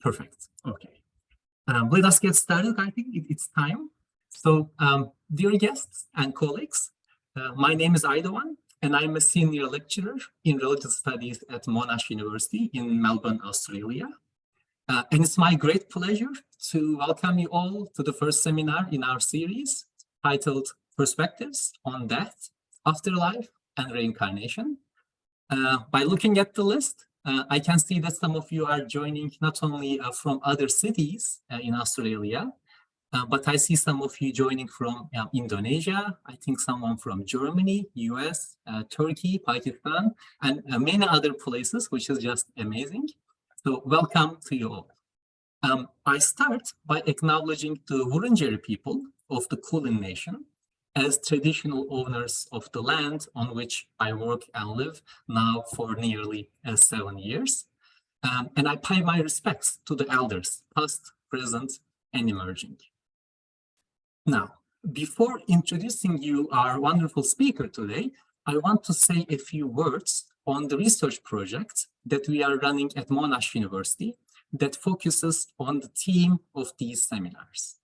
Perfect. Okay. Let us get started. I think it's time. So, dear guests and colleagues, my name is Aydoğan, and I'm a senior lecturer in religious studies at Monash University in Melbourne, Australia. And it's my great pleasure to welcome you all to the first seminar in our series titled Perspectives on Death, Afterlife, and Reincarnation. By looking at the list, I can see that some of you are joining not only from other cities in Australia, but I see some of you joining from Indonesia, I think someone from Germany, US, Turkey, Pakistan, and many other places, which is just amazing. So welcome to you all. I start by acknowledging the Wurundjeri people of the Kulin Nation as traditional owners of the land on which I work and live now for nearly 7 years. And I pay my respects to the elders, past, present, and emerging. Now, before introducing you our wonderful speaker today, I want to say a few words on the research project that we are running at Monash University that focuses on the theme of these seminars: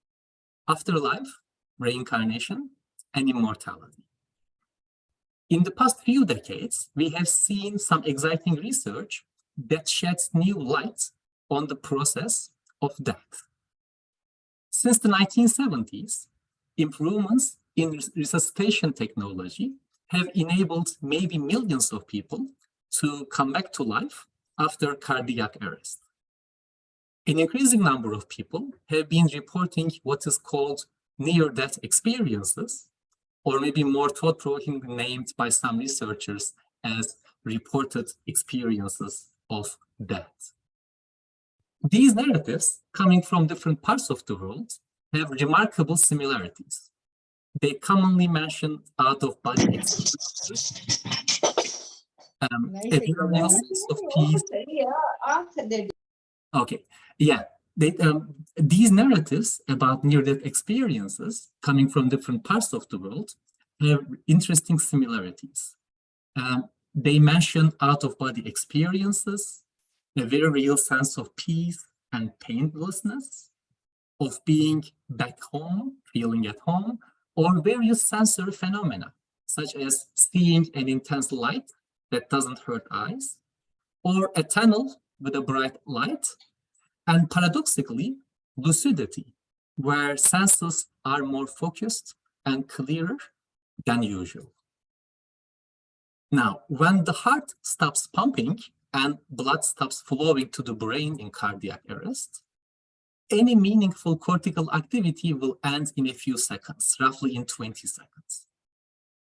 afterlife, reincarnation, and immortality. In the past few decades, we have seen some exciting research that sheds new light on the process of death. Since the 1970s, improvements in resuscitation technology have enabled maybe millions of people to come back to life after cardiac arrest. An increasing number of people have been reporting what is called near-death experiences, or maybe more thought-provokingly named by some researchers as reported experiences of death. These narratives, coming from different parts of the world, have remarkable similarities. They commonly mention out-of-body experiences, a very real sense of peace. Okay, yeah. These narratives about near-death experiences coming from different parts of the world have interesting similarities. They mention out-of-body experiences, a very real sense of peace and painlessness, of being back home, feeling at home, or various sensory phenomena, such as seeing an intense light that doesn't hurt eyes, or a tunnel with a bright light, and paradoxically, lucidity, where senses are more focused and clearer than usual. Now, when the heart stops pumping and blood stops flowing to the brain in cardiac arrest, any meaningful cortical activity will end in a few seconds, roughly in 20 seconds.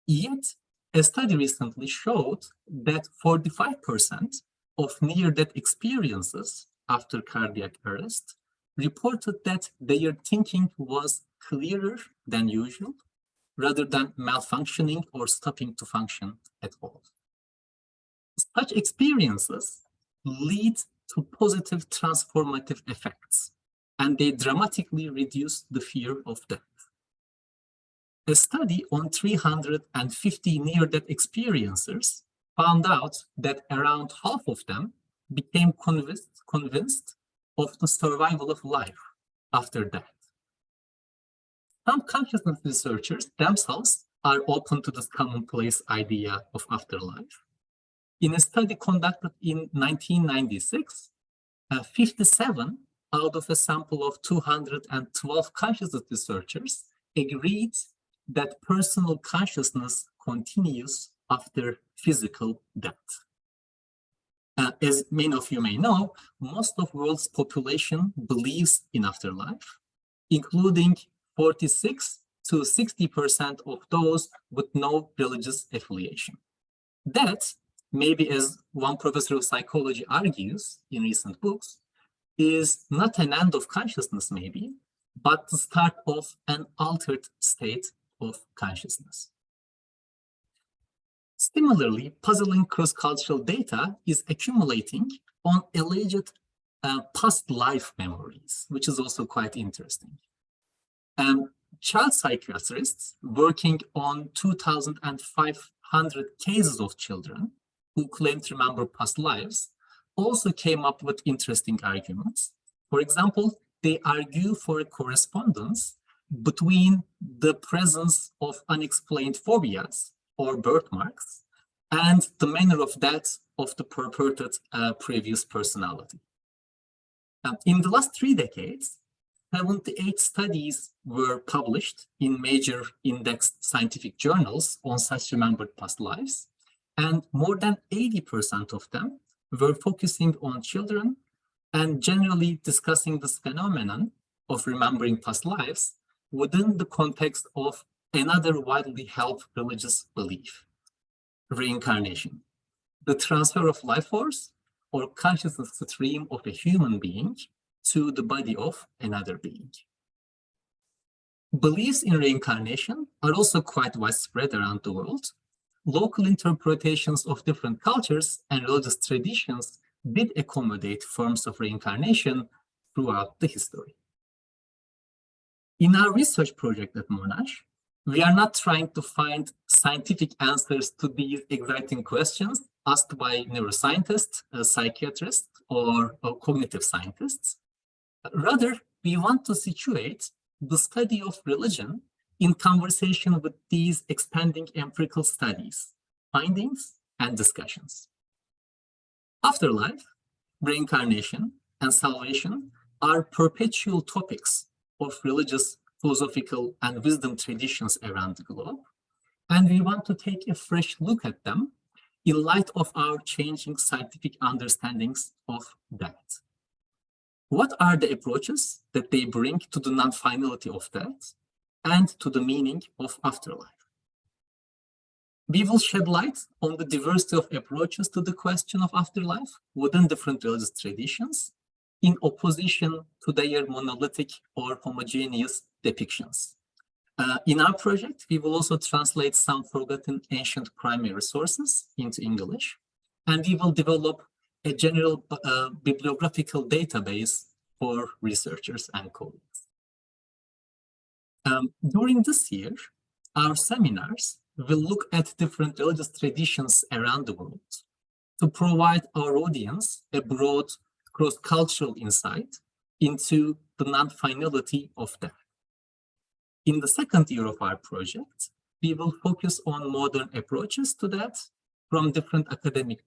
Yet, a study recently showed that 45% of near-death experiences after cardiac arrest reported that their thinking was clearer than usual, rather than malfunctioning or stopping to function at all. Such experiences lead to positive transformative effects, and they dramatically reduce the fear of death. A study on 350 near-death experiencers found out that around half of them became convinced of the survival of life after death. Some consciousness researchers themselves are open to this commonplace idea of afterlife. In a study conducted in 1996, 57 out of a sample of 212 consciousness researchers agreed that personal consciousness continues after physical death. As many of you may know, most of the world's population believes in afterlife, including 46 to 60% of those with no religious affiliation. That, maybe as one professor of psychology argues in recent books, is not an end of consciousness maybe, but the start of an altered state of consciousness. Similarly, puzzling cross-cultural data is accumulating on alleged past life memories, which is also quite interesting. Child psychiatrists working on 2,500 cases of children who claim to remember past lives also came up with interesting arguments For example, they argue for a correspondence between the presence of unexplained phobias or birthmarks and the manner of death of the purported previous personality. In the last 3 decades, 78 studies were published in major indexed scientific journals on such remembered past lives, and more than 80% of them were focusing on children and generally discussing this phenomenon of remembering past lives within the context of another widely held religious belief: reincarnation, the transfer of life force or consciousness stream of a human being to the body of another being. Beliefs in reincarnation are also quite widespread around the world. Local interpretations of different cultures and religious traditions did accommodate forms of reincarnation throughout the history. In our research project at Monash, we are not trying to find scientific answers to these exciting questions asked by neuroscientists, psychiatrists, or cognitive scientists. Rather, we want to situate the study of religion in conversation with these expanding empirical studies, findings, and discussions. Afterlife, reincarnation, and salvation are perpetual topics of religious, philosophical, and wisdom traditions around the globe, and we want to take a fresh look at them in light of our changing scientific understandings of death. What are the approaches that they bring to the non-finality of death and to the meaning of afterlife? We will shed light on the diversity of approaches to the question of afterlife within different religious traditions, in opposition to their monolithic or homogeneous depictions. In our project, we will also translate some forgotten ancient primary sources into English, and we will develop a general bibliographical database for researchers and colleagues. During this year, our seminars will look at different religious traditions around the world to provide our audience a broad cross-cultural insight into the non-finality of death. In the second year of our project, we will focus on modern approaches to death from different academic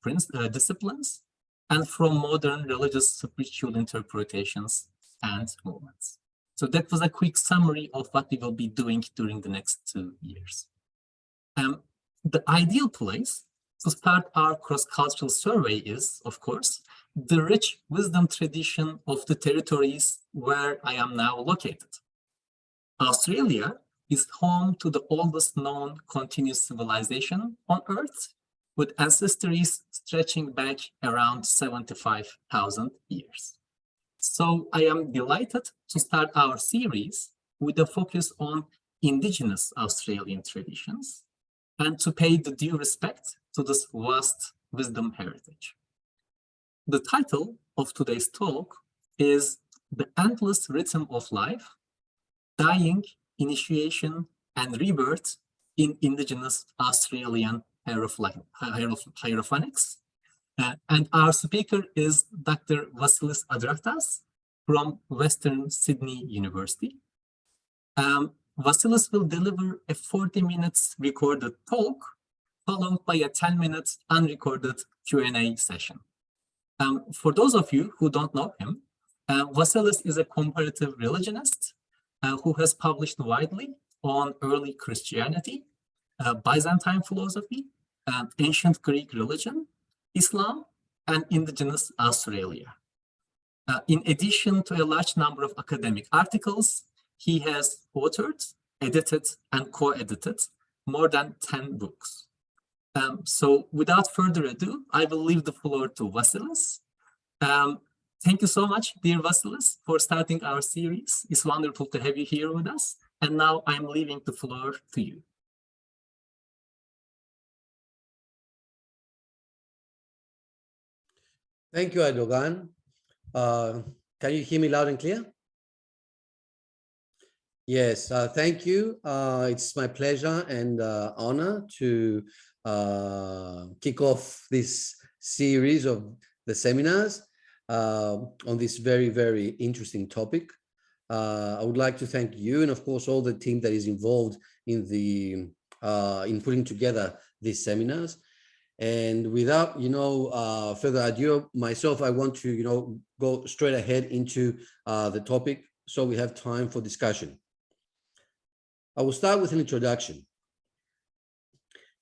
disciplines and from modern religious spiritual interpretations and movements. So that was a quick summary of what we will be doing during the next 2 years. The ideal place to start our cross-cultural survey is, of course, the rich wisdom tradition of the territories where I am now located. Australia is home to the oldest known continuous civilization on Earth, with ancestries stretching back around 75,000 years. So I am delighted to start our series with a focus on Indigenous Australian traditions and to pay the due respect to this vast wisdom heritage. The title of today's talk is The Endless Rhythm of Life, Dying, Initiation, and Rebirth in Indigenous Australian Hierophanics. And our speaker is Dr. Vassilios Adrahtas from Western Sydney University. Vassilios will deliver a 40 minutes recorded talk, followed by a 10-minute unrecorded Q&A session. For those of you who don't know him, Vassilios is a comparative religionist who has published widely on early Christianity, Byzantine philosophy, ancient Greek religion, Islam, and Indigenous Australia. In addition to a large number of academic articles, he has authored, edited, and co-edited more than 10 books. So without further ado, I will leave the floor to Vassilios. Thank you so much, dear Vassilios, for starting our series. It's wonderful to have you here with us. And now I'm leaving the floor to you. Thank you, Erdogan. Can you hear me loud and clear? Yes, thank you. It's my pleasure and honor to kick off this series of the seminars. on this very, very interesting topic. I would like to thank you and, of course, all the team that is involved in the in putting together these seminars. And without, further ado, myself, I want to, go straight ahead into the topic so we have time for discussion. I will start with an introduction.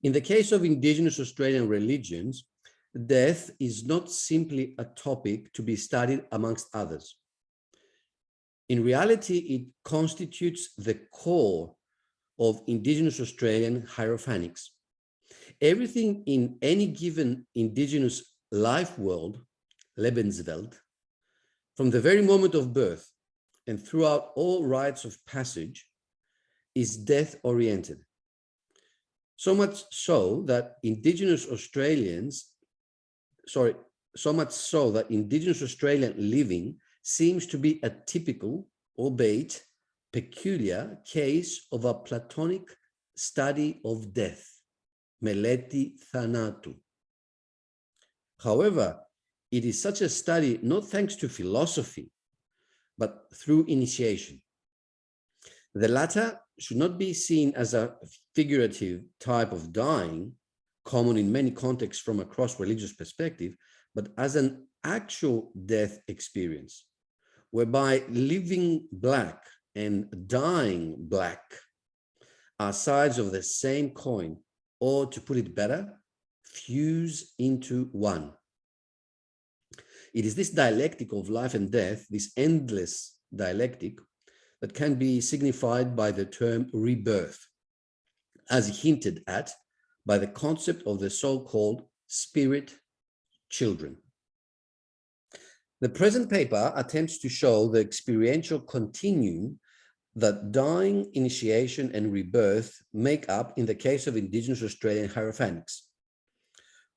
In the case of Indigenous Australian religions, death is not simply a topic to be studied amongst others. In reality, it constitutes the core of Indigenous Australian hierophanics. Everything in any given Indigenous life world, Lebenswelt, from the very moment of birth and throughout all rites of passage, is death-oriented. So much so that Indigenous Australian living seems to be a typical, albeit peculiar, case of a Platonic study of death, meleti thanatu. However, it is such a study not thanks to philosophy, but through initiation. The latter should not be seen as a figurative type of dying, common in many contexts from a cross-religious perspective, but as an actual death experience, whereby living black and dying black are sides of the same coin, or to put it better, fuse into one. It is this dialectic of life and death, this endless dialectic, that can be signified by the term rebirth, as hinted at by the concept of the so-called spirit children. The present paper attempts to show the experiential continuum that dying, initiation, and rebirth make up in the case of Indigenous Australian hierophanics.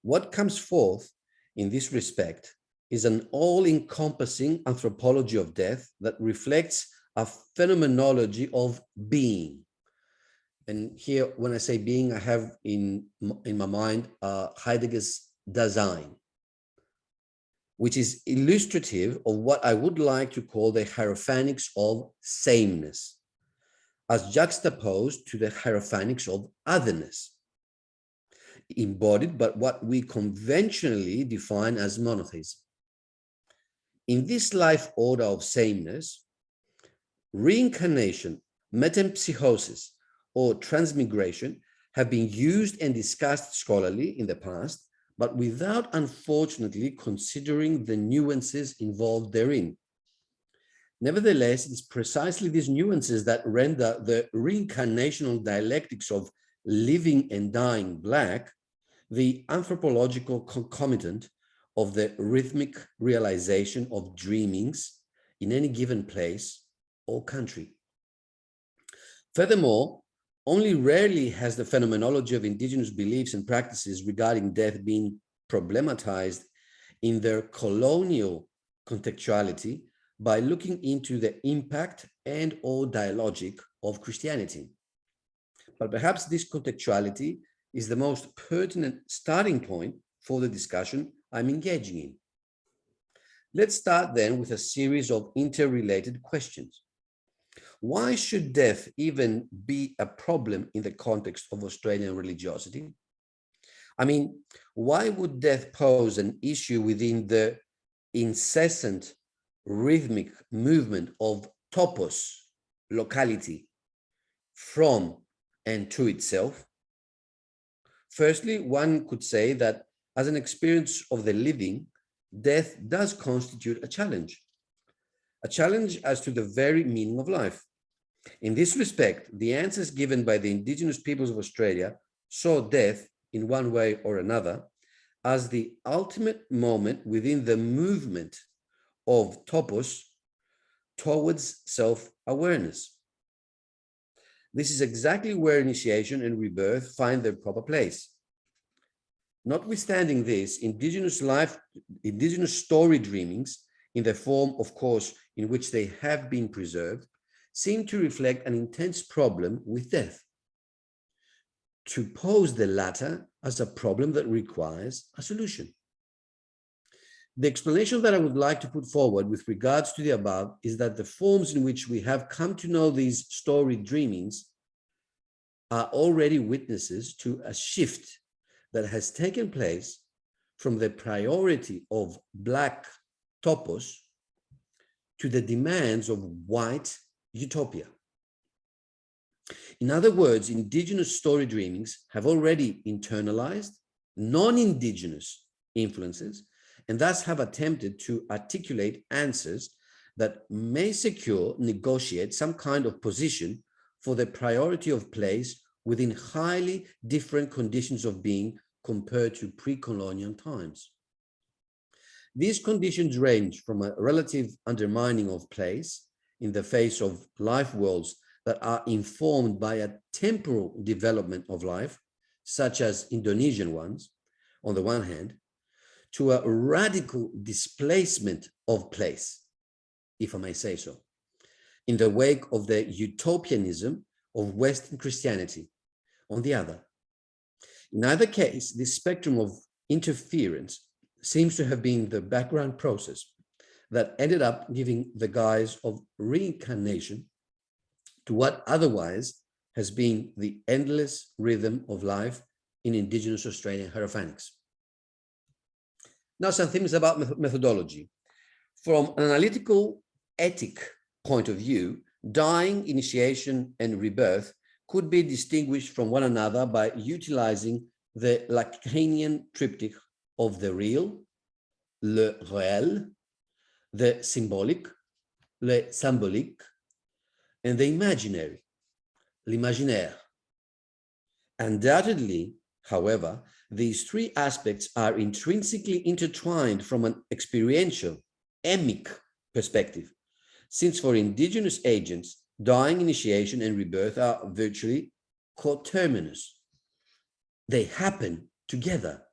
What comes forth in this respect is an all-encompassing anthropology of death that reflects a phenomenology of being. And here, when I say being, I have in my mind Heidegger's Dasein, which is illustrative of what I would like to call the hierophanics of sameness, as juxtaposed to the hierophanics of otherness, embodied by what we conventionally define as monotheism. In this life order of sameness, reincarnation, metempsychosis, or transmigration have been used and discussed scholarly in the past, but without, unfortunately, considering the nuances involved therein. Nevertheless, it is precisely these nuances that render the reincarnational dialectics of living and dying black the anthropological concomitant of the rhythmic realization of dreamings in any given place or country. Furthermore, only rarely has the phenomenology of Indigenous beliefs and practices regarding death been problematized in their colonial contextuality by looking into the impact and or dialogic of Christianity. But perhaps this contextuality is the most pertinent starting point for the discussion I'm engaging in. Let's start then with a series of interrelated questions. Why should death even be a problem in the context of Australian religiosity? I mean, why would death pose an issue within the incessant rhythmic movement of topos, locality, from and to itself? Firstly, one could say that as an experience of the living, death does constitute a challenge as to the very meaning of life. In this respect, the answers given by the Indigenous peoples of Australia saw death, in one way or another, as the ultimate moment within the movement of topos towards self-awareness. This is exactly where initiation and rebirth find their proper place. Notwithstanding this, Indigenous story dreamings, in the form, of course, in which they have been preserved, seem to reflect an intense problem with death. To pose the latter as a problem that requires a solution. The explanation that I would like to put forward with regards to the above is that the forms in which we have come to know these story dreamings are already witnesses to a shift that has taken place from the priority of black topos to the demands of white utopia. In other words, indigenous story dreamings have already internalized non-indigenous influences and thus have attempted to articulate answers that may secure, negotiate some kind of position for the priority of place within highly different conditions of being compared to pre-colonial times. These conditions range from a relative undermining of place in the face of life worlds that are informed by a temporal development of life, such as Indonesian ones, on the one hand, to a radical displacement of place, if I may say so, in the wake of the utopianism of Western Christianity, on the other. In either case, this spectrum of interference seems to have been the background process that ended up giving the guise of reincarnation to what otherwise has been the endless rhythm of life in Indigenous Australian Hierophanics. Now, some things about methodology. From an analytical ethic point of view, dying, initiation, and rebirth could be distinguished from one another by utilizing the Lacanian triptych of the real, le réel, the symbolic, le symbolique, and the imaginary, l'imaginaire. Undoubtedly, however, these three aspects are intrinsically intertwined from an experiential, emic perspective, since for indigenous agents, dying, initiation, and rebirth are virtually coterminous. They happen together.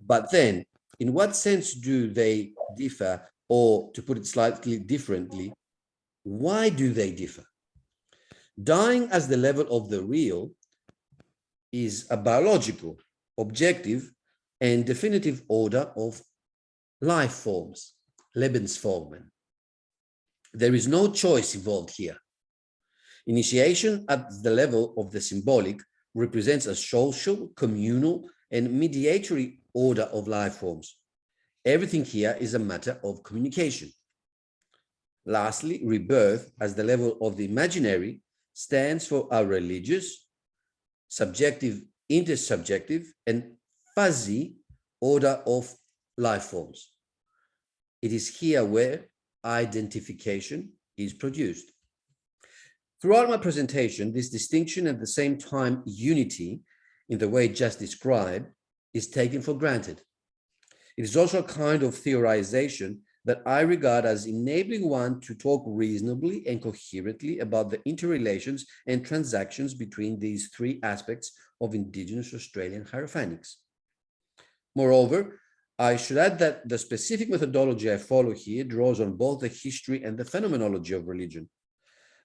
But then, in what sense do they differ, or to put it slightly differently, why do they differ? Dying as the level of the real is a biological, objective, and definitive order of life forms, Lebensformen. There is no choice involved here. Initiation at the level of the symbolic represents a social, communal, and mediatory order of life forms. Everything here is a matter of communication. Lastly, rebirth as the level of the imaginary stands for a religious, subjective, intersubjective, and fuzzy order of life forms. It is here where identification is produced. Throughout my presentation, this distinction and at the same time unity in the way just described is taken for granted. It is also a kind of theorization that I regard as enabling one to talk reasonably and coherently about the interrelations and transactions between these three aspects of Indigenous Australian Hierophanics. Moreover, I should add that the specific methodology I follow here draws on both the history and the phenomenology of religion.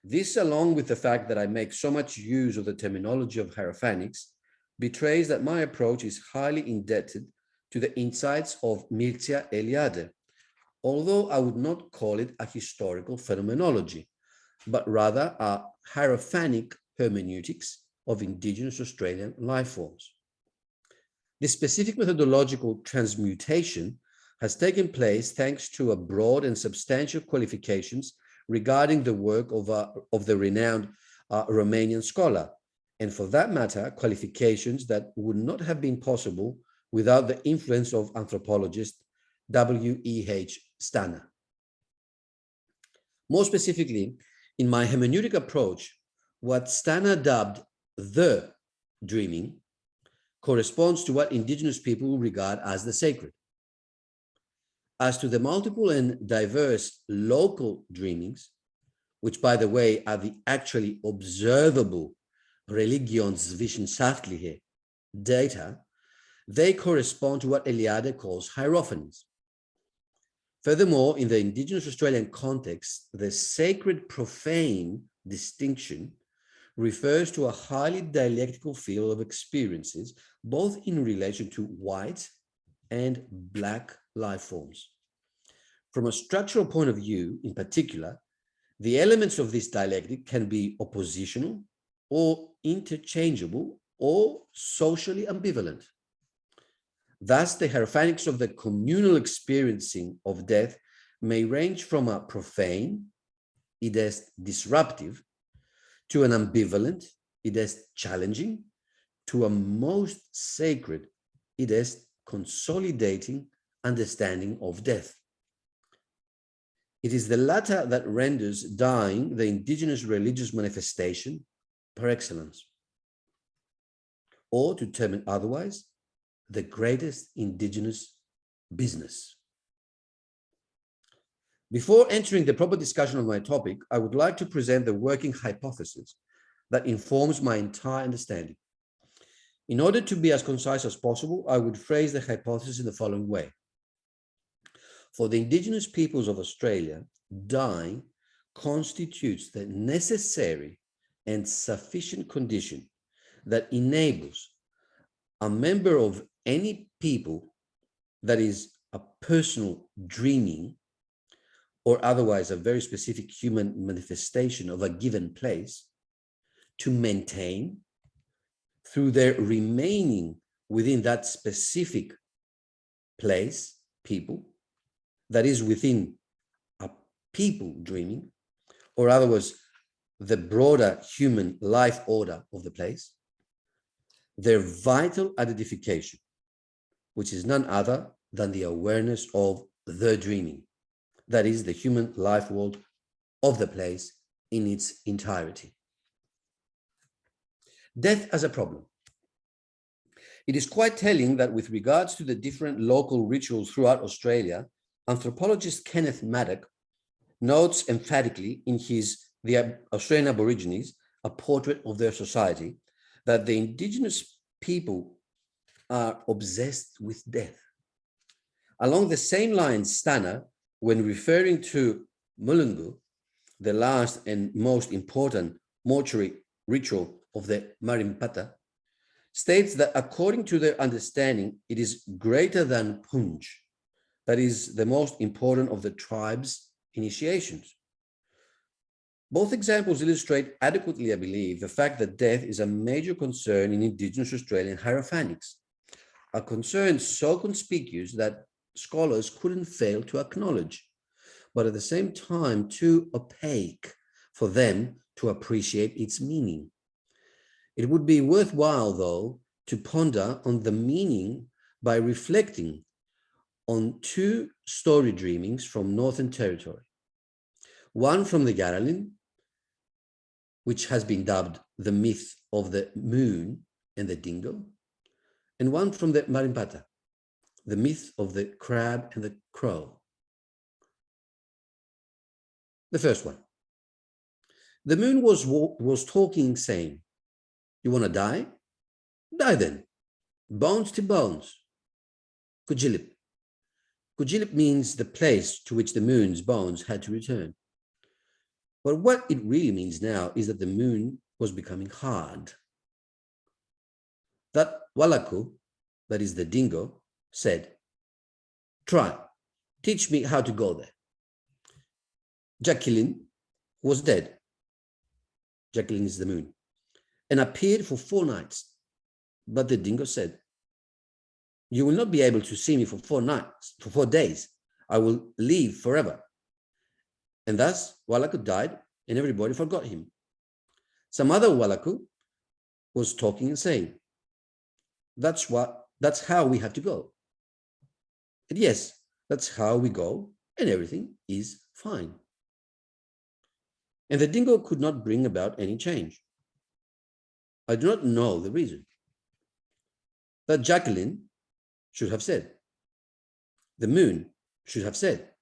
This, along with the fact that I make so much use of the terminology of Hierophanics, betrays that my approach is highly indebted to the insights of Mircea Eliade, although I would not call it a historical phenomenology, but rather a hierophanic hermeneutics of Indigenous Australian life forms. This specific methodological transmutation has taken place thanks to a broad and substantial qualifications regarding the work of the renowned Romanian scholar, and for that matter, qualifications that would not have been possible without the influence of anthropologist W.E.H. Stana. More specifically, in my hermeneutic approach, what Stana dubbed the dreaming corresponds to what indigenous people regard as the sacred. As to the multiple and diverse local dreamings, which by the way are the actually observable religionswissenschaftliche data, they correspond to what Eliade calls hierophanies. Furthermore, in the Indigenous Australian context, the sacred-profane distinction refers to a highly dialectical field of experiences, both in relation to white and black life forms. From a structural point of view, in particular, the elements of this dialectic can be oppositional or interchangeable or socially ambivalent. Thus, the hierophanics of the communal experiencing of death may range from a profane, i.e. disruptive, to an ambivalent, i.e. challenging, to a most sacred, i.e. consolidating understanding of death. It is the latter that renders dying the indigenous religious manifestation par excellence, or to term it otherwise, the greatest indigenous business. Before entering the proper discussion of my topic, I would like to present the working hypothesis that informs my entire understanding. In order to be as concise as possible, I would phrase the hypothesis in the following way. For the indigenous peoples of Australia, dying constitutes the necessary and sufficient condition that enables a member of any people, that is a personal dreaming or otherwise a very specific human manifestation of a given place, to maintain, through their remaining within that specific place, people, that is within a people dreaming, or otherwise the broader human life order of the place, their vital identification, which is none other than the awareness of the dreaming, that is the human life world of the place in its entirety. Death as a problem. It is quite telling that with regards to the different local rituals throughout Australia, anthropologist Kenneth Maddock notes emphatically in his The Australian Aborigines, a portrait of their society, that the indigenous people are obsessed with death. Along the same lines, Stana, when referring to Mulungu, the last and most important mortuary ritual of the Marimpata, states that according to their understanding, it is greater than Punj, that is the most important of the tribe's initiations. Both examples illustrate adequately, I believe, the fact that death is a major concern in Indigenous Australian hierophanics, a concern so conspicuous that scholars couldn't fail to acknowledge, but at the same time too opaque for them to appreciate its meaning. It would be worthwhile, though, to ponder on the meaning by reflecting on two story dreamings from Northern Territory. One from the Yarralin, which has been dubbed the myth of the moon and the dingo, and one from the Marimpata, the myth of the crab and the crow. The first one. The moon was talking, saying, "You want to die? Die then. Bones to bones." Kujilip. Kujilip means the place to which the moon's bones had to return. But what it really means now is that the moon was becoming hard. That Walaku, that is the dingo, said, "Try, teach me how to go there." Jacqueline was dead. Jacqueline is the moon, and appeared for 4 nights. But the dingo said, "You will not be able to see me for 4 nights, for 4 days. I will leave forever." And thus Walaku died, and everybody forgot him. Some other Walaku was talking and saying, that's how we have to go. And yes, that's how we go, and everything is fine. And the dingo could not bring about any change. I do not know the reason. That Jacqueline should have said. The moon should have said,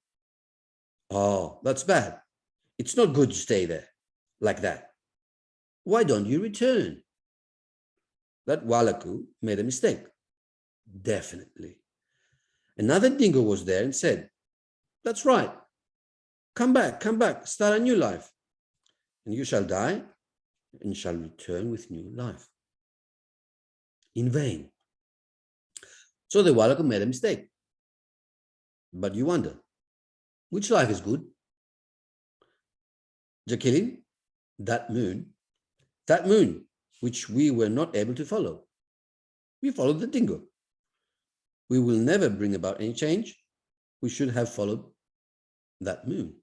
"Oh, that's bad. It's not good to stay there like that. Why don't you return?" That Walaku made a mistake. Definitely. Another dingo was there and said, "That's right. Come back, start a new life. And you shall die and shall return with new life." In vain. So the Wallach made a mistake. But you wonder, which life is good? Jacqueline, that moon, which we were not able to follow. We followed the dingo. We will never bring about any change. We should have followed that moon.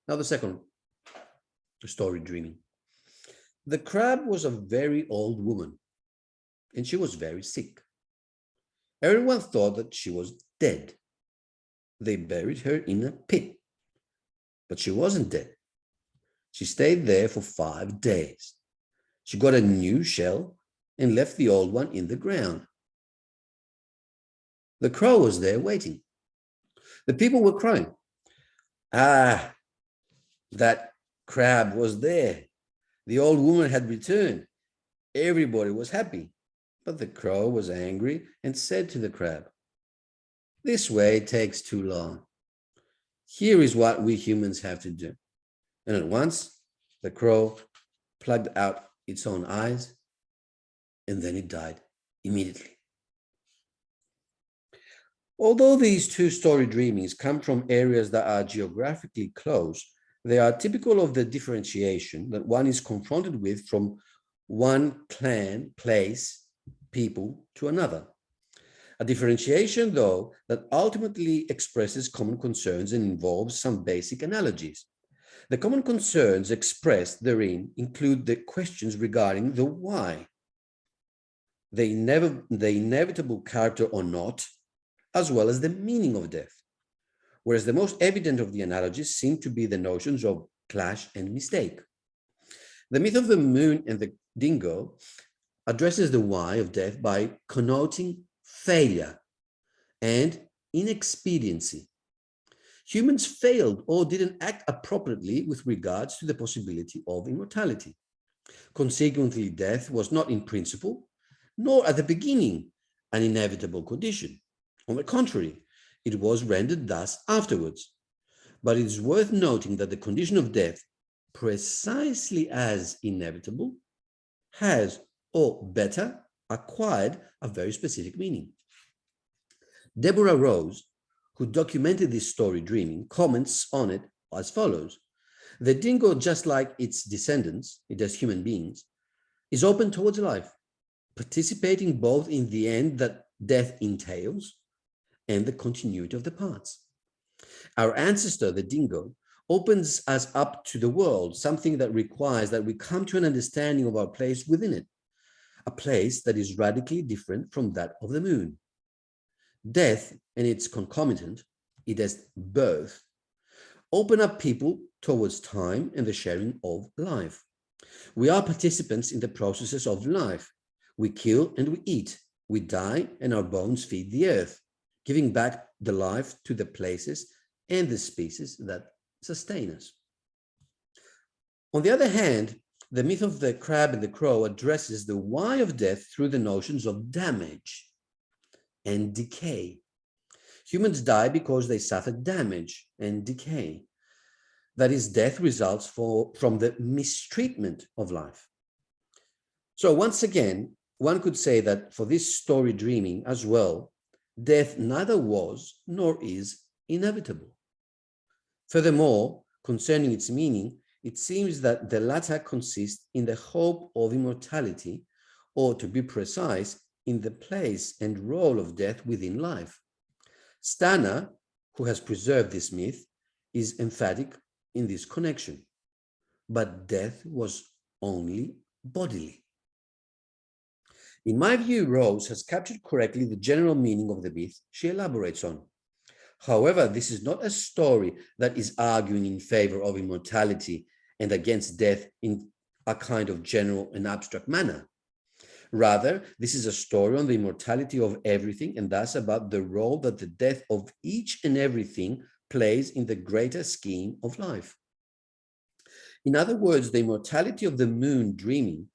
Now the second story, dreaming. The crab was a very old woman, and she was very sick. Everyone thought that she was dead. They buried her in a pit, but she wasn't dead. She stayed there for 5 days. She got a new shell and left the old one in the ground. The crow was there waiting. The people were crying. Ah, that crab was there. The old woman had returned. Everybody was happy. But the crow was angry and said to the crab, "This way takes too long. Here is what we humans have to do." And at once, the crow plugged out its own eyes, and then it died immediately. Although these two-story dreamings come from areas that are geographically close, they are typical of the differentiation that one is confronted with from one clan, place, people to another. A differentiation, though, that ultimately expresses common concerns and involves some basic analogies. The common concerns expressed therein include the questions regarding the why, the inevitable character or not, as well as the meaning of death, whereas the most evident of the analogies seem to be the notions of clash and mistake. The myth of the moon and the dingo addresses the why of death by connoting failure and inexpediency. Humans failed or didn't act appropriately with regards to the possibility of immortality. Consequently, death was not in principle, nor at the beginning, an inevitable condition. On the contrary, it was rendered thus afterwards. But it is worth noting that the condition of death, precisely as inevitable, has, or better, acquired a very specific meaning. Deborah Rose, who documented this story dreaming, comments on it as follows. The dingo, just like its descendants, it as human beings, is open towards life, participating both in the end that death entails and the continuity of the parts. Our ancestor, the dingo, opens us up to the world, something that requires that we come to an understanding of our place within it, a place that is radically different from that of the moon. Death and its concomitant, it as birth, open up people towards time and the sharing of life. We are participants in the processes of life. We kill and we eat. We die and our bones feed the earth, giving back the life to the places and the species that sustain us. On the other hand, the myth of the crab and the crow addresses the why of death through the notions of damage and decay. Humans die because they suffer damage and decay. That is, death results from the mistreatment of life. So once again, one could say that for this story dreaming as well, death neither was nor is inevitable. Furthermore, concerning its meaning, it seems that the latter consists in the hope of immortality, or to be precise, in the place and role of death within life. Stana, who has preserved this myth, is emphatic in this connection. But death was only bodily. In my view, Rose has captured correctly the general meaning of the myth she elaborates on. However, this is not a story that is arguing in favor of immortality and against death in a kind of general and abstract manner. Rather, this is a story on the immortality of everything and thus about the role that the death of each and everything plays in the greater scheme of life. In other words, the immortality of the moon dreaming,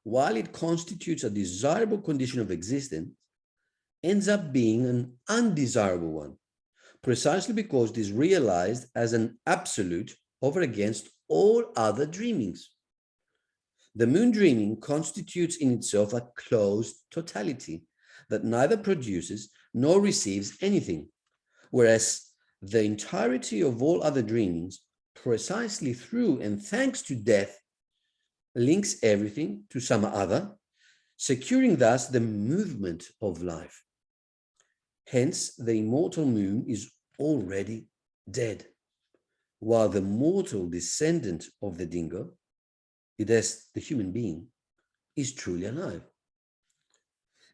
while it constitutes a desirable condition of existence, ends up being an undesirable one, precisely because it is realized as an absolute over against all other dreamings. The moon dreaming constitutes in itself a closed totality that neither produces nor receives anything, whereas the entirety of all other dreamings, precisely through and thanks to death, links everything to some other, securing thus the movement of life. Hence, the immortal moon is already dead, while the mortal descendant of the dingo, it is the human being, is truly alive.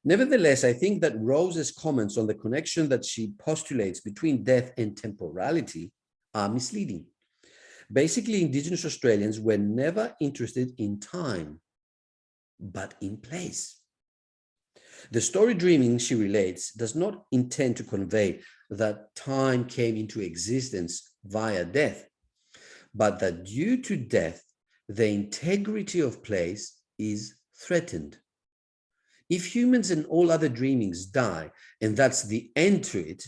Nevertheless, I think that Rose's comments on the connection that she postulates between death and temporality are misleading. Basically, Indigenous Australians were never interested in time, but in place. The story dreaming she relates does not intend to convey that time came into existence via death, but that due to death, the integrity of place is threatened. If humans and all other dreamings die, and that's the end to it,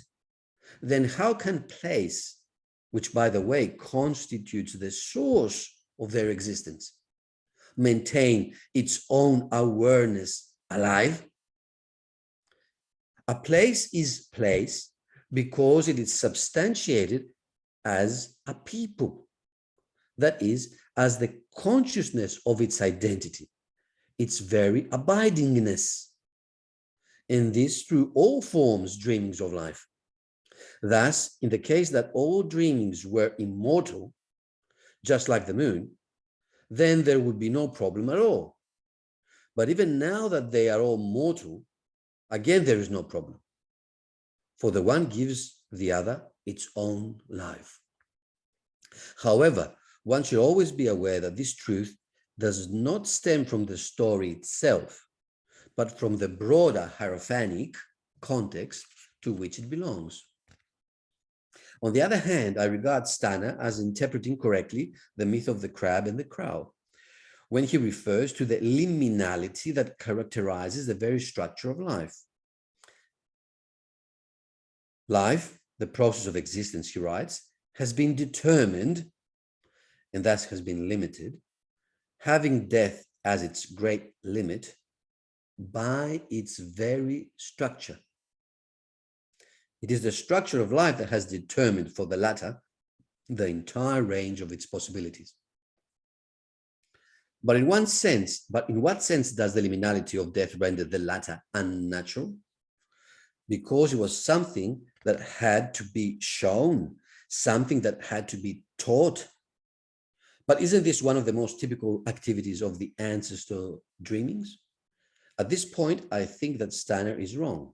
then how can place, which by the way constitutes the source of their existence, maintain its own awareness alive? A place is place because it is substantiated as a people, that is, as the consciousness of its identity, its very abidingness, and this through all forms dreamings of life. Thus, in the case that all dreamings were immortal, just like the moon, then there would be no problem at all. But even now that they are all mortal, again, there is no problem, for the one gives the other its own life. However, one should always be aware that this truth does not stem from the story itself, but from the broader hierophanic context to which it belongs. On the other hand, I regard Stana as interpreting correctly the myth of the crab and the crow, when he refers to the liminality that characterizes the very structure of life. Life, the process of existence, he writes, has been determined, and thus has been limited, having death as its great limit, by its very structure. It is the structure of life that has determined for the latter the entire range of its possibilities. But in what sense does the liminality of death render the latter unnatural? Because it was something that had to be shown, something that had to be taught. But isn't this one of the most typical activities of the ancestor dreamings? At this point, I think that Steiner is wrong.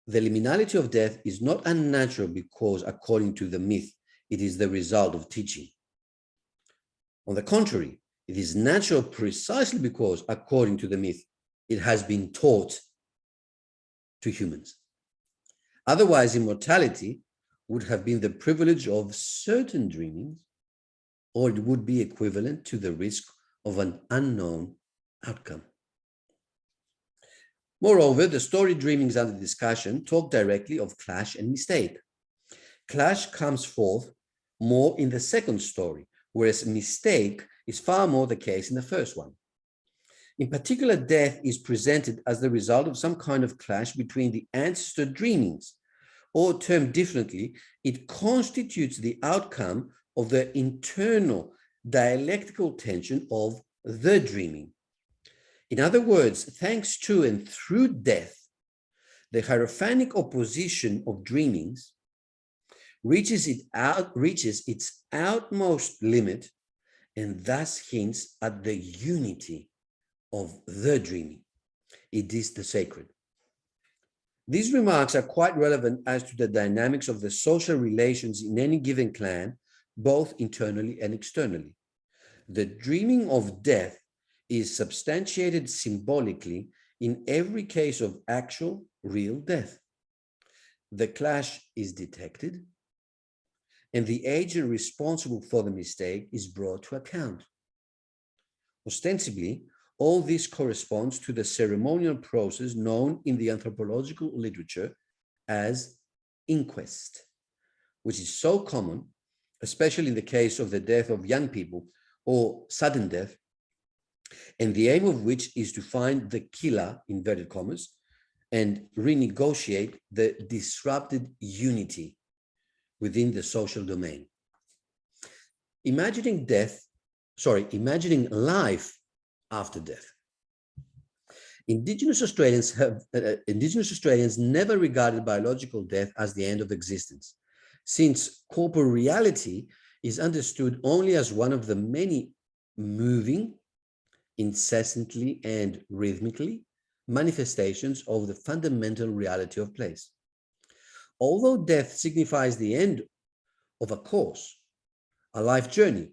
The liminality of death is not unnatural because, according to the myth, it is the result of teaching. On the contrary, it is natural precisely because, according to the myth, it has been taught to humans. Otherwise, immortality would have been the privilege of certain dreamings, or it would be equivalent to the risk of an unknown outcome. Moreover, the story dreamings under discussion talk directly of clash and mistake. Clash comes forth more in the second story, whereas mistake is far more the case in the first one. In particular, death is presented as the result of some kind of clash between the ancestor dreamings, or termed differently, it constitutes the outcome of the internal dialectical tension of the dreaming. In other words, thanks to and through death, the hierophanic opposition of dreamings reaches its outmost limit, and thus hints at the unity of the dreaming. It is the sacred. These remarks are quite relevant as to the dynamics of the social relations in any given clan, both internally and externally. The dreaming of death is substantiated symbolically in every case of actual, real death. The clash is detected, and the agent responsible for the mistake is brought to account. Ostensibly, all this corresponds to the ceremonial process known in the anthropological literature as inquest, which is so common, especially in the case of the death of young people or sudden death, and the aim of which is to find the killer, inverted commas, and renegotiate the disrupted unity within the social domain. Imagining life after death. Indigenous Australians never regarded biological death as the end of existence, since corporeality is understood only as one of the many moving, incessantly and rhythmically, manifestations of the fundamental reality of place. Although death signifies the end of a course, a life journey,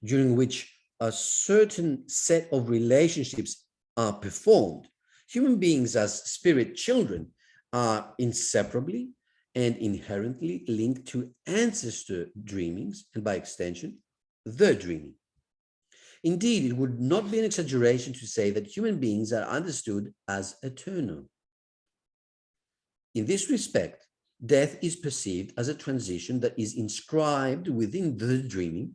during which a certain set of relationships are performed, human beings as spirit children are inseparably and inherently linked to ancestor dreamings, and by extension, the dreaming. Indeed, it would not be an exaggeration to say that human beings are understood as eternal. In this respect, death is perceived as a transition that is inscribed within the dreaming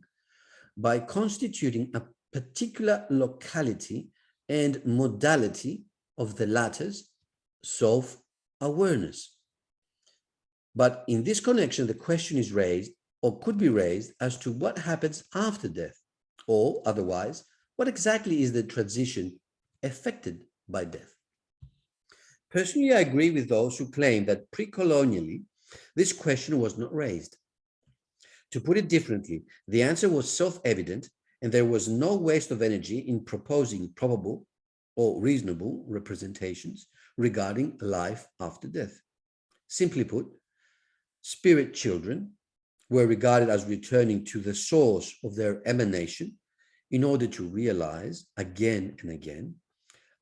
by constituting a particular locality and modality of the latter's self-awareness. But in this connection, the question is raised, or could be raised, as to what happens after death, or otherwise, what exactly is the transition affected by death? Personally, I agree with those who claim that pre-colonially, this question was not raised. To put it differently, the answer was self-evident, and there was no waste of energy in proposing probable or reasonable representations regarding life after death. Simply put, spirit children were regarded as returning to the source of their emanation in order to realize again and again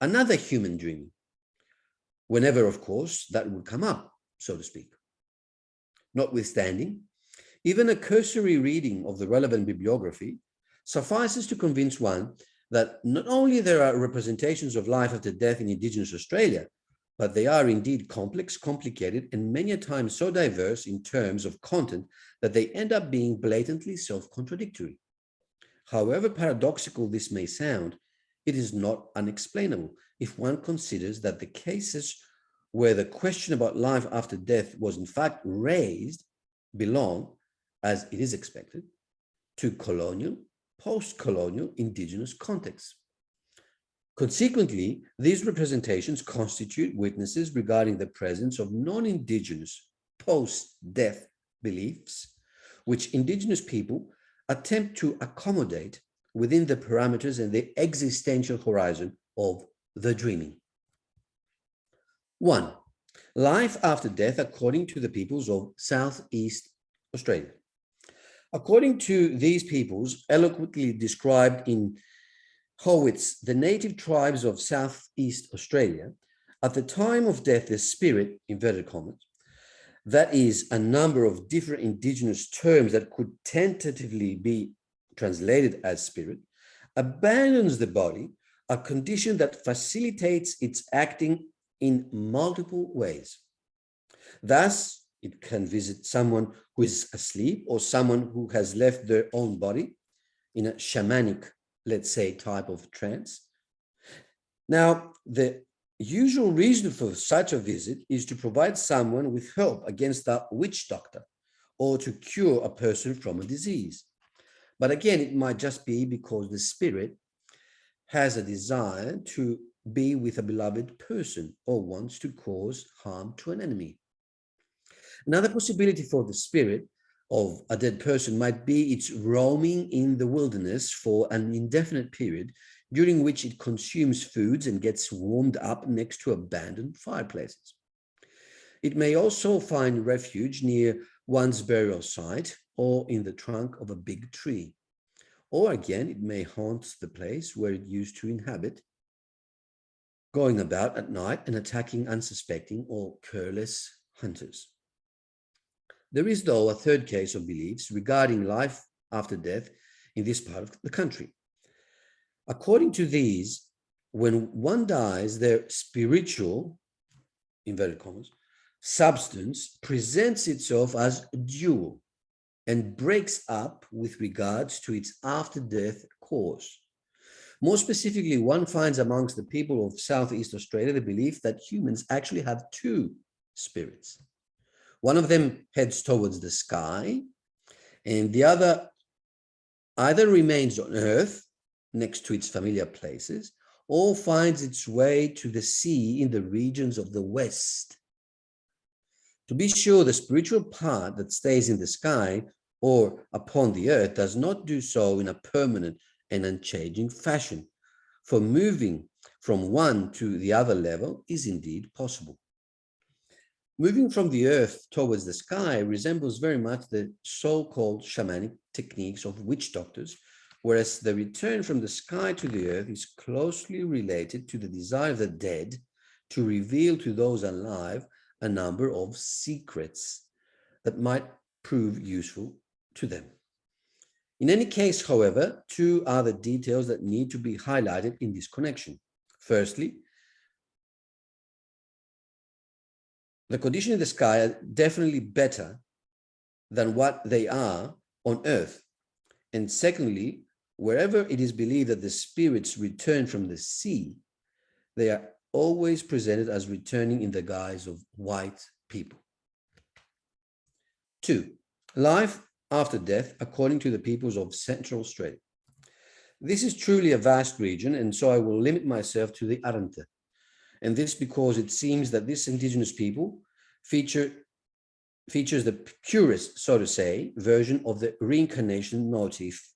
another human dream, whenever, of course, that would come up, so to speak. Notwithstanding, even a cursory reading of the relevant bibliography suffices to convince one that not only there are representations of life after death in Indigenous Australia, but they are indeed complex, complicated, and many a time so diverse in terms of content that they end up being blatantly self-contradictory. However paradoxical this may sound, it is not unexplainable if one considers that the cases where the question about life after death was in fact raised belong, as it is expected, to colonial, post-colonial Indigenous contexts. Consequently, these representations constitute witnesses regarding the presence of non-Indigenous post-death beliefs, which Indigenous people attempt to accommodate within the parameters and the existential horizon of the dreaming. 1. Life after death according to the peoples of Southeast Australia. According to these peoples, eloquently described in Howitt's The Native Tribes of Southeast Australia, at the time of death, the spirit, inverted commas, that is a number of different Indigenous terms that could tentatively be translated as spirit, abandons the body, a condition that facilitates its acting in multiple ways. Thus, it can visit someone who is asleep or someone who has left their own body in a shamanic, let's say, type of trance. Now, the usual reason for such a visit is to provide someone with help against a witch doctor or to cure a person from a disease. But again, it might just be because the spirit has a desire to be with a beloved person or wants to cause harm to an enemy. Another possibility for the spirit of a dead person might be its roaming in the wilderness for an indefinite period, during which it consumes foods and gets warmed up next to abandoned fireplaces. It may also find refuge near one's burial site or in the trunk of a big tree. Or again, it may haunt the place where it used to inhabit, going about at night and attacking unsuspecting or careless hunters. There is, though, a third case of beliefs regarding life after death in this part of the country. According to these, when one dies, their spiritual, inverted commas, substance presents itself as dual and breaks up with regards to its after-death course. More specifically, one finds amongst the people of Southeast Australia the belief that humans actually have two spirits. One of them heads towards the sky, and the other either remains on Earth next to its familiar places, or finds its way to the sea in the regions of the West. To be sure, the spiritual part that stays in the sky or upon the earth does not do so in a permanent and unchanging fashion, for moving from one to the other level is indeed possible. Moving from the earth towards the sky resembles very much the so-called shamanic techniques of witch doctors, whereas the return from the sky to the earth is closely related to the desire of the dead to reveal to those alive a number of secrets that might prove useful to them. In any case, however, two are the details that need to be highlighted in this connection. Firstly, the conditions in the sky are definitely better than what they are on Earth. And secondly, wherever it is believed that the spirits return from the sea, they are always presented as returning in the guise of white people. 2. Life after death according to the peoples of Central Australia. This is truly a vast region, and so I will limit myself to the Adrahtas. And this because it seems that this indigenous people features the purest, so to say, version of the reincarnation motif.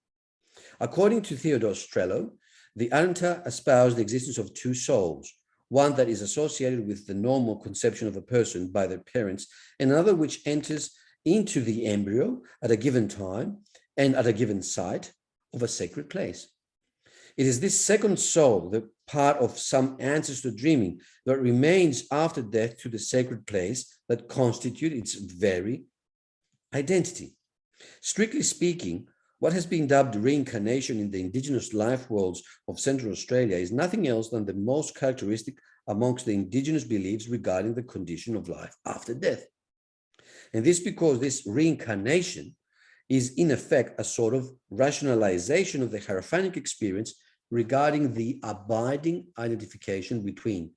According to Theodore Strello, the Adrahtas espoused the existence of two souls, one that is associated with the normal conception of a person by their parents, and another which enters into the embryo at a given time and at a given site of a sacred place. It is this second soul, the part of some ancestor dreaming, that remains after death to the sacred place that constitute its very identity. Strictly speaking, what has been dubbed reincarnation in the indigenous life worlds of Central Australia is nothing else than the most characteristic amongst the indigenous beliefs regarding the condition of life after death. And this because this reincarnation is in effect a sort of rationalization of the Hierophanic experience regarding the abiding identification between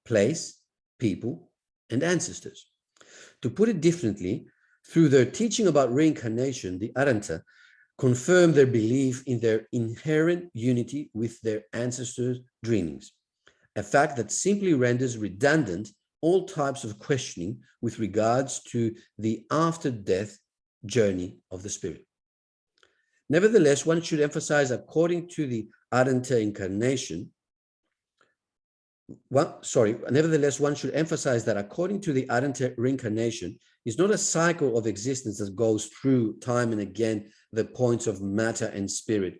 place, people, and ancestors. To put it differently, through their teaching about reincarnation, the Adrahtas confirm their belief in their inherent unity with their ancestors' dreamings, a fact that simply renders redundant all types of questioning with regards to the after-death journey of the spirit. Nevertheless, one should emphasize, according to the Adrahtas incarnation, nevertheless, one should emphasize that according to the Adrahtas reincarnation is not a cycle of existence that goes through time and again the points of matter and spirit,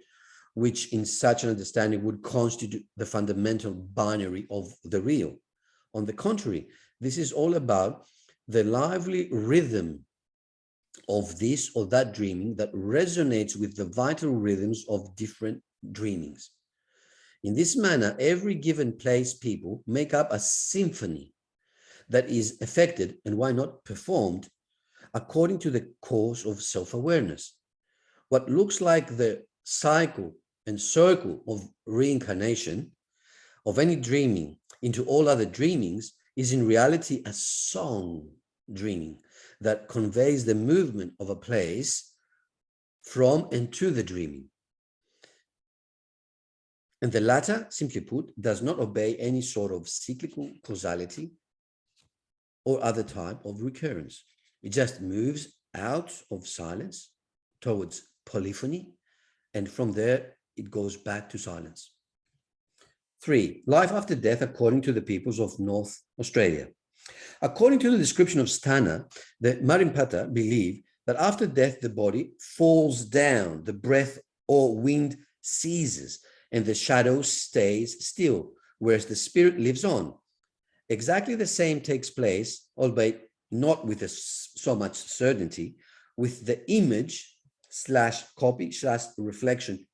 which in such an understanding would constitute the fundamental binary of the real. On the contrary, this is all about the lively rhythm of this or that dreaming that resonates with the vital rhythms of different dreamings. In this manner, every given place people make up a symphony that is affected, and why not performed, according to the course of self-awareness. What looks like the cycle and circle of reincarnation of any dreaming into all other dreamings is in reality a song dreaming that conveys the movement of a place from and to the dreaming. And the latter, simply put, does not obey any sort of cyclical causality or other type of recurrence. It just moves out of silence towards polyphony, and from there it goes back to silence. 3. Life after death according to the peoples of North Australia. According to the description of Stana, the Marimpata believe that after death the body falls down, the breath or wind ceases, and the shadow stays still, whereas the spirit lives on. Exactly the same takes place, albeit not with so much certainty, with the image / copy / reflection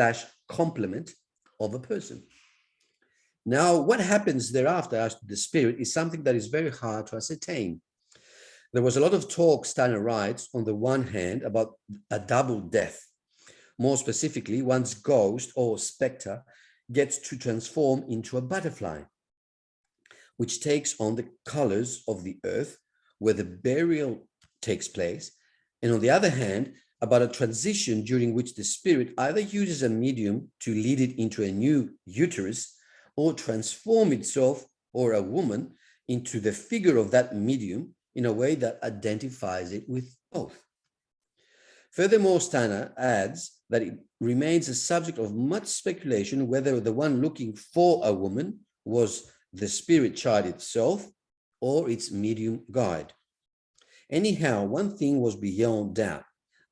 / complement of a person. Now, what happens thereafter as to the spirit is something that is very hard to ascertain. There was a lot of talk, Steiner writes, on the one hand about a double death. More specifically, one's ghost or spectre gets to transform into a butterfly, which takes on the colors of the earth where the burial takes place. And on the other hand, about a transition during which the spirit either uses a medium to lead it into a new uterus or transform itself or a woman into the figure of that medium in a way that identifies it with both. Furthermore, Stana adds that it remains a subject of much speculation whether the one looking for a woman was the spirit child itself or its medium guide. Anyhow, one thing was beyond doubt.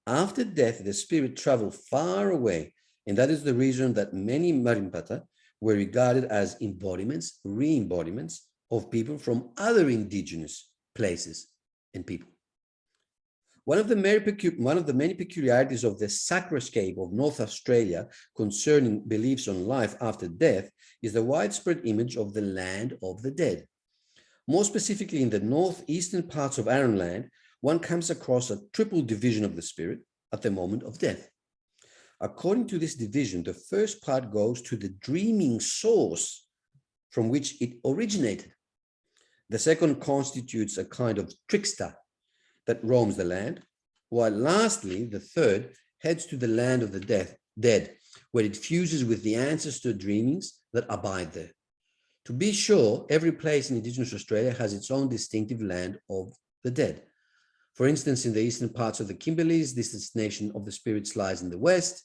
After death, the spirit traveled far away, and that is the reason that many Marimpata were regarded as embodiments, re-embodiments of people from other indigenous places and people. One of the many peculiarities of the sacroscape of North Australia concerning beliefs on life after death is the widespread image of the land of the dead. More specifically, in the northeastern parts of Arran Land, one comes across a triple division of the spirit at the moment of death. According to this division, the first part goes to the dreaming source from which it originated. The second constitutes a kind of trickster that roams the land, while lastly, the third heads to the land of the dead, where it fuses with the ancestor dreamings that abide there. To be sure, every place in Indigenous Australia has its own distinctive land of the dead. For instance, in the eastern parts of the Kimberleys, this destination of the spirits lies in the west,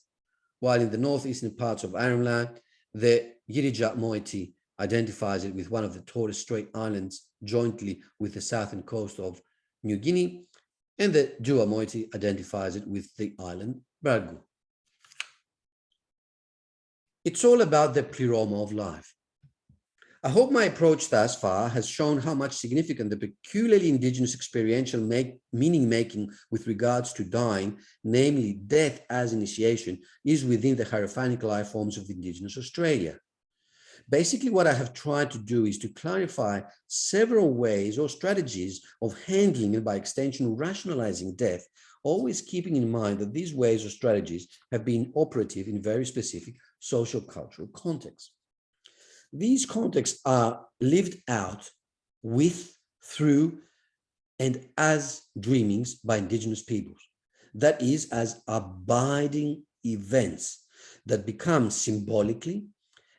while in the northeastern parts of Arran Land, the Yirija moiety identifies it with one of the Torres Strait Islands jointly with the southern coast of New Guinea, and the Dua moiety identifies it with the island Bargu. It's all about the pleroma of life. I hope my approach thus far has shown how much significant the peculiarly indigenous experiential meaning-making with regards to dying, namely death as initiation, is within the hierophanic life forms of Indigenous Australia. Basically, what I have tried to do is to clarify several ways or strategies of handling and by extension rationalizing death, always keeping in mind that these ways or strategies have been operative in very specific social cultural contexts. These contexts are lived out with, through, and as dreamings by Indigenous peoples. That is, as abiding events that become symbolically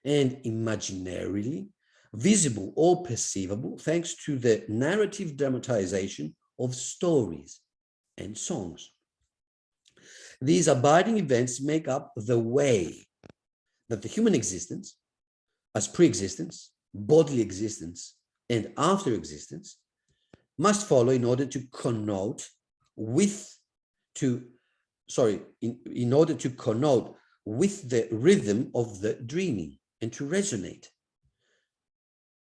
and imaginarily visible or perceivable thanks to the narrative dramatization of stories and songs. These abiding events make up the way that the human existence, as pre-existence, bodily existence, and after existence, must follow in order to connote with the rhythm of the dreaming and to resonate.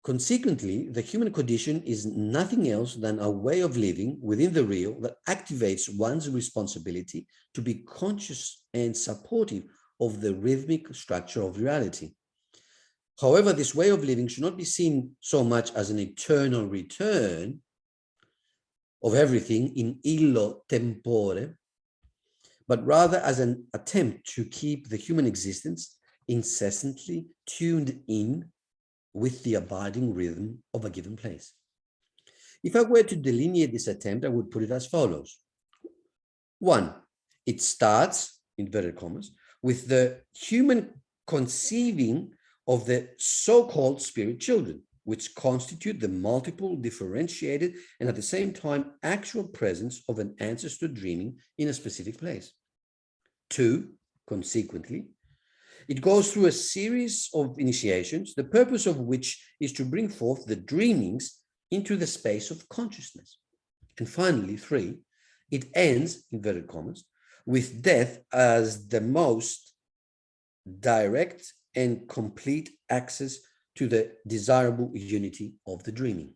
Consequently, the human condition is nothing else than a way of living within the real that activates one's responsibility to be conscious and supportive of the rhythmic structure of reality. However, this way of living should not be seen so much as an eternal return of everything in illo tempore, but rather as an attempt to keep the human existence incessantly tuned in with the abiding rhythm of a given place. If I were to delineate this attempt, I would put it as follows. 1, it starts, inverted commas, with the human conceiving of the so-called spirit children, which constitute the multiple, differentiated, and at the same time actual presence of an ancestor dreaming in a specific place. 2, consequently, it goes through a series of initiations, the purpose of which is to bring forth the dreamings into the space of consciousness. And finally, 3, it ends, inverted commas, with death as the most direct and complete access to the desirable unity of the dreaming.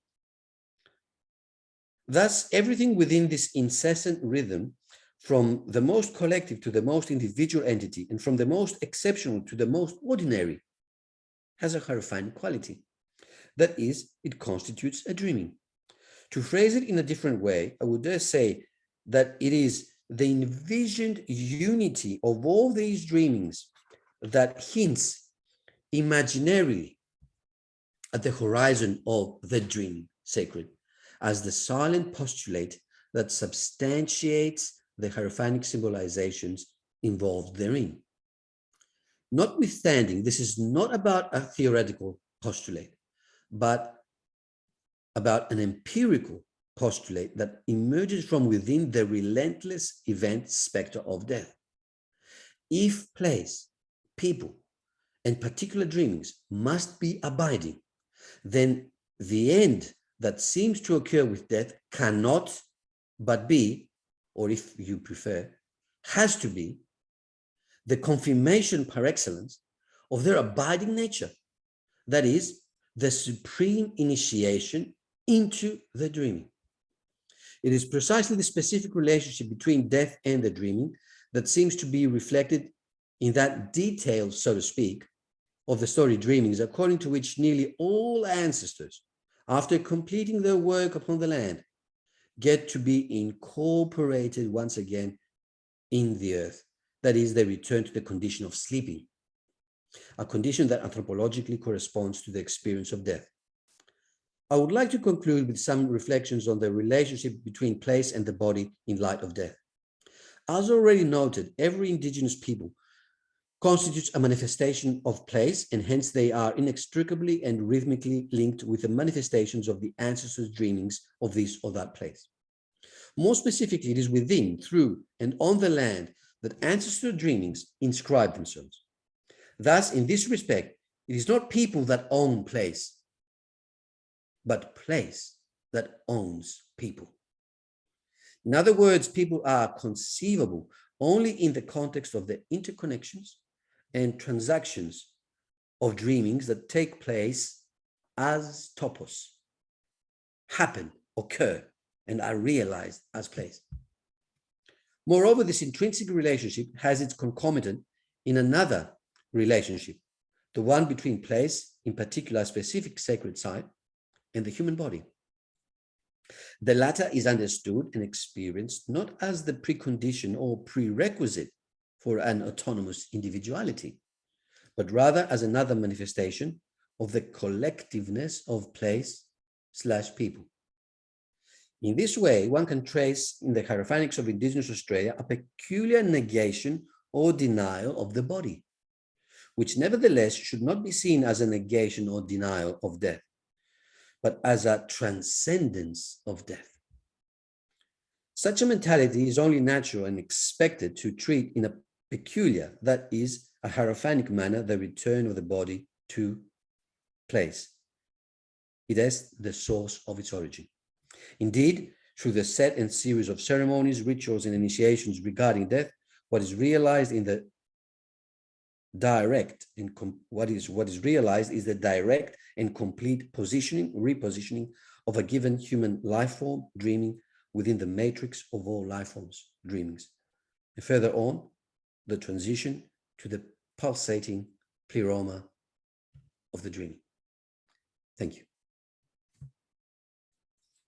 Thus, everything within this incessant rhythm, from the most collective to the most individual entity, and from the most exceptional to the most ordinary, has a hierophanic quality. That is, it constitutes a dreaming. To phrase it in a different way, I would dare say that it is the envisioned unity of all these dreamings that hints imaginarily at the horizon of the dream sacred as the silent postulate that substantiates the hierophanic symbolizations involved therein. Notwithstanding, this is not about a theoretical postulate, but about an empirical postulate that emerges from within the relentless event specter of death. If place, people, and particular dreamings must be abiding, then the end that seems to occur with death cannot but be, or if you prefer, has to be, the confirmation par excellence of their abiding nature, that is, the supreme initiation into the dreaming. It is precisely the specific relationship between death and the dreaming that seems to be reflected in that detail, so to speak, of the story Dreamings, according to which nearly all ancestors, after completing their work upon the land, get to be incorporated once again in the earth. That is, they return to the condition of sleeping, a condition that anthropologically corresponds to the experience of death. I would like to conclude with some reflections on the relationship between place and the body in light of death. As already noted, every indigenous people constitutes a manifestation of place, and hence they are inextricably and rhythmically linked with the manifestations of the ancestors' dreamings of this or that place. More specifically, it is within, through, and on the land that ancestral dreamings inscribe themselves. Thus, in this respect, it is not people that own place, but place that owns people. In other words, people are conceivable only in the context of the interconnections and transactions of dreamings that take place as topos, happen, occur, and are realized as place. Moreover, this intrinsic relationship has its concomitant in another relationship, the one between place, in particular a specific sacred site, and the human body. The latter is understood and experienced not as the precondition or prerequisite for an autonomous individuality, but rather as another manifestation of the collectiveness of place/people. In this way, one can trace in the Hierophanics of Indigenous Australia a peculiar negation or denial of the body, which nevertheless should not be seen as a negation or denial of death, but as a transcendence of death. Such a mentality is only natural and expected to treat in a peculiar, that is, a hierophanic manner, the return of the body to place. It is the source of its origin. Indeed, through the set and series of ceremonies, rituals, and initiations regarding death, what is realized is the direct and complete repositioning of a given human life form, dreaming within the matrix of all life forms, dreamings. And further on, the transition to the pulsating pleroma of the dreaming. Thank you.